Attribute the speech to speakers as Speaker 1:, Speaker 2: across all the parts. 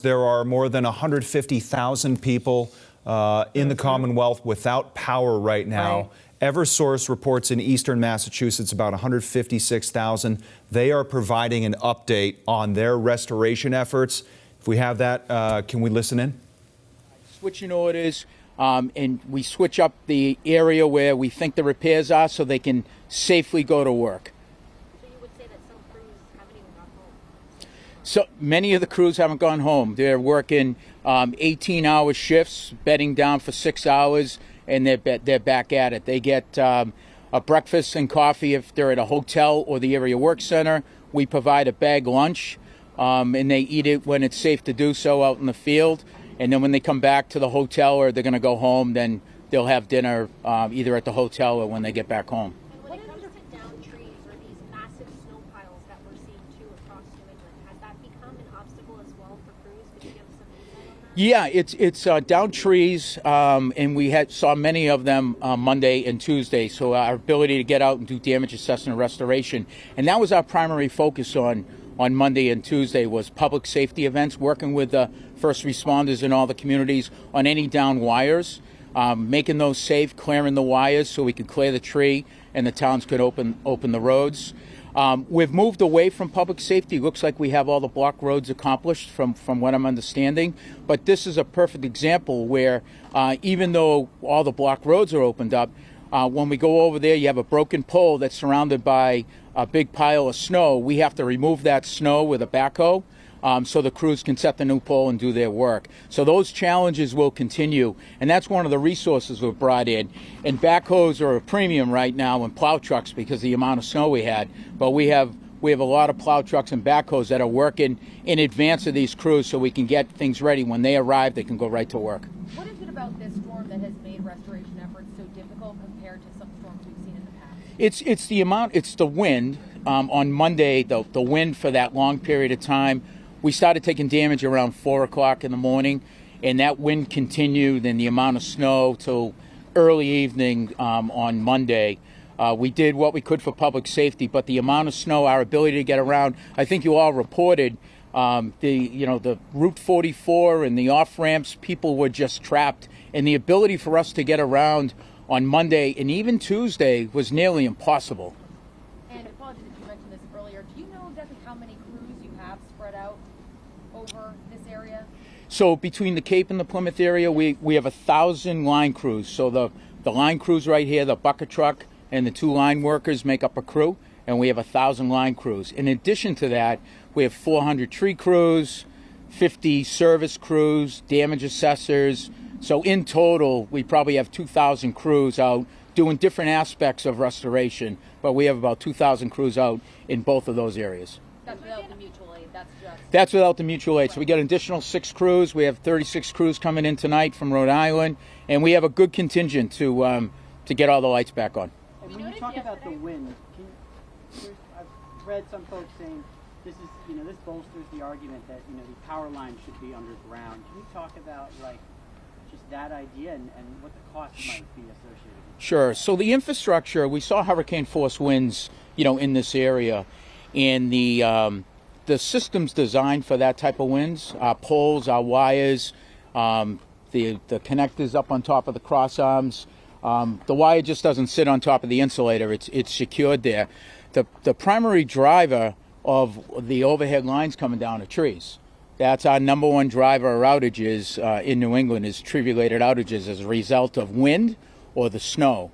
Speaker 1: There are more than 150,000 people in the Commonwealth without power right now. Eversource reports in eastern Massachusetts about 156,000. They are providing an update on their restoration efforts. If we have that, can we listen in?
Speaker 2: Switching orders, and we switch up the area where we think the repairs are so they can safely go to work.
Speaker 3: So you would say that some crews haven't even gone home?
Speaker 2: So many of the crews haven't gone home. They're working 18-hour shifts, bedding down for 6 hours, and they're back at it. They get a breakfast and coffee if they're at a hotel or the area work center. We provide a bag lunch, and they eat it when it's safe to do so out in the field. And then when they come back to the hotel or they're going to go home, then they'll have dinner either at the hotel or when they get back home.
Speaker 3: And when it comes to down trees or these massive snow piles that we're seeing too across New England, has that become an obstacle as well for crews? Could you give us some insight on that?
Speaker 2: Yeah, it's down trees, and we saw many of them Monday and Tuesday. So our ability to get out and do damage assessment and restoration, and that was our primary focus on Monday and Tuesday, was public safety events, working with the first responders in all the communities on any down wires, making those safe, clearing the wires so we could clear the tree and the towns could open the roads. We've moved away from public safety. It looks like we have all the block roads accomplished from what I'm understanding. But this is a perfect example where even though all the block roads are opened up, when we go over there, you have a broken pole that's surrounded by a big pile of snow. We have to remove that snow with a backhoe so the crews can set the new pole and do their work. So those challenges will continue, and that's one of the resources we've brought in. And backhoes are a premium right now in plow trucks because of the amount of snow we had. But we have a lot of plow trucks and backhoes that are working in advance of these crews so we can get things ready. When they arrive, they can go right to work.
Speaker 4: What is it about this storm that has made restoration efforts so difficult compared to some storms we've seen in the past?
Speaker 2: It's the wind. On Monday, the wind for that long period of time, we started taking damage around 4 o'clock in the morning, and that wind continued, and the amount of snow till early evening on Monday. We did what we could for public safety, but the amount of snow, our ability to get around, I think you all reported the Route 44 and the off ramps, people were just trapped, and the ability for us to get around on Monday and even Tuesday was nearly impossible.
Speaker 4: And apologies if you mentioned this earlier. Do you know exactly how many crews you have spread out over this area?
Speaker 2: So between the Cape and the Plymouth area, we have 1,000 line crews. So the line crews right here, the bucket truck and the 2 line workers make up a crew, and we have 1,000 line crews. In addition to that, we have 400 tree crews, 50 service crews, damage assessors. So in total, we probably have 2,000 crews out doing different aspects of restoration, but we have about 2,000 crews out in both of those areas.
Speaker 4: That's without the mutual aid.
Speaker 2: That's without the mutual aid. So we got an additional 6 crews. We have 36 crews coming in tonight from Rhode Island, and we have a good contingent to get all the lights back on.
Speaker 5: And when you talk about the wind, I've read some folks saying this bolsters the argument that the power lines should be underground. Can you talk about just that idea and what the cost might be associated with it?
Speaker 2: Sure. So the infrastructure, we saw hurricane force winds, in this area, and the system's designed for that type of winds. Our poles, our wires, the connectors up on top of the cross arms. The wire just doesn't sit on top of the insulator. It's secured there. The primary driver of the overhead lines coming down are trees. That's our number one driver of outages in New England, is tree-related outages as a result of wind or the snow.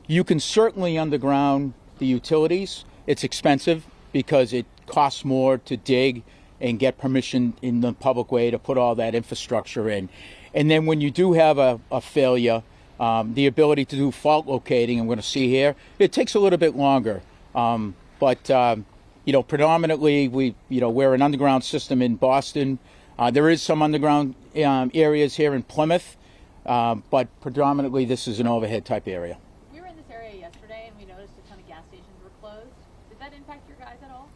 Speaker 2: You can certainly underground the utilities. It's expensive because it costs more to dig and get permission in the public way to put all that infrastructure in. And then when you do have a failure, the ability to do fault locating, I'm going to see here, it takes a little bit longer. Predominantly we're an underground system in Boston. There is some underground areas here in Plymouth, but predominantly this is an overhead type area.
Speaker 4: We were in this area yesterday and we noticed a ton of gas stations were closed. Did that impact your guys at all?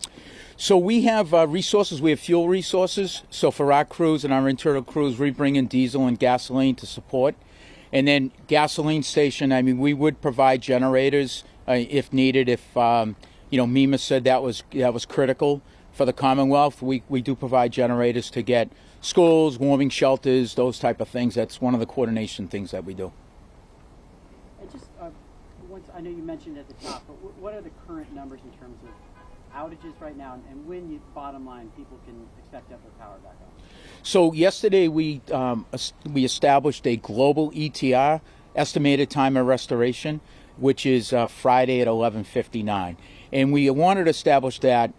Speaker 2: So we have resources. We have fuel resources. So for our crews and our internal crews, we bring in diesel and gasoline to support. And then gasoline station, we would provide generators if needed. If MEMA said that was critical for the Commonwealth. We do provide generators to get schools, warming shelters, those type of things. That's one of the coordination things that we do.
Speaker 5: And just once, I know you mentioned at the top, but what are the current numbers in terms of outages right now, and when you, bottom line, people can expect to have their power back on?
Speaker 2: So yesterday we established a global ETR, estimated time of restoration, which is Friday at 11:59, and we wanted to establish that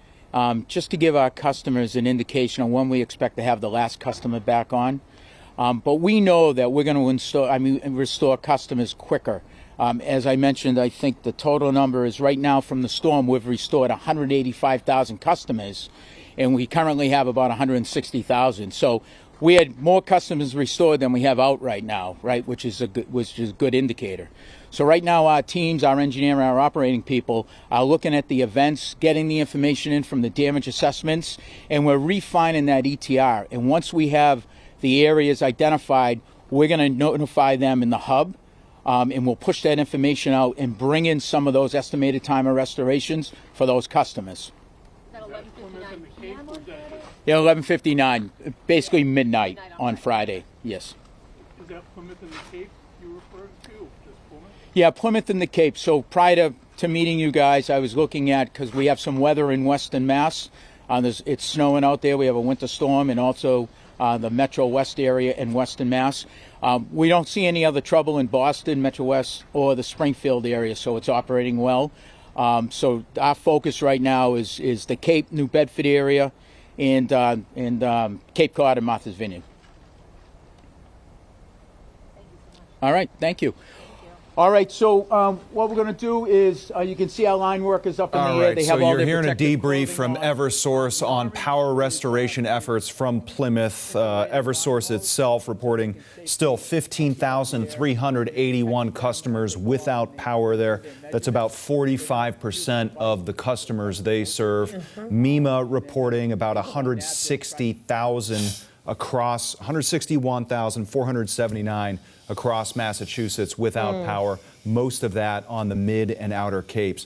Speaker 2: just to give our customers an indication on when we expect to have the last customer back on. But we know that we're going to restore customers quicker. As I mentioned, I think the total number is right now from the storm, we've restored 185,000 customers, and we currently have about 160,000. So we had more customers restored than we have out right now, right, which is a good indicator. So right now our teams, our engineer, our operating people are looking at the events, getting the information in from the damage assessments, and we're refining that ETR. And once we have the areas identified, we're going to notify them in the hub, and we'll push that information out and bring in some of those estimated time of restorations for those customers.
Speaker 4: Is that 11:59 p.m. on Friday?
Speaker 2: Yeah, 11:59, basically midnight on Friday. Yes.
Speaker 6: Is that Plymouth and the Cape you referred to? Just Plymouth?
Speaker 2: Yeah, Plymouth and the Cape. So prior to meeting you guys, I was looking at, because we have some weather in Western Mass. It's snowing out there. We have a winter storm, and also the Metro West area in Western Mass. We don't see any other trouble in Boston, Metro West, or the Springfield area, so it's operating well. So our focus right now is the Cape, New Bedford area, and Cape Cod and Martha's Vineyard. All right, thank you. All right, so what we're going to do is you can see our line workers up in the
Speaker 1: All
Speaker 2: air.
Speaker 1: right,
Speaker 2: They
Speaker 1: so
Speaker 2: have all
Speaker 1: you're
Speaker 2: their
Speaker 1: hearing a
Speaker 2: protective
Speaker 1: debrief from
Speaker 2: clothing on.
Speaker 1: Eversource on power restoration efforts from Plymouth. Eversource itself reporting still 15,381 customers without power there. That's about 45% of the customers they serve. MEMA reporting about 161,479 across Massachusetts without power, most of that on the mid and outer Capes.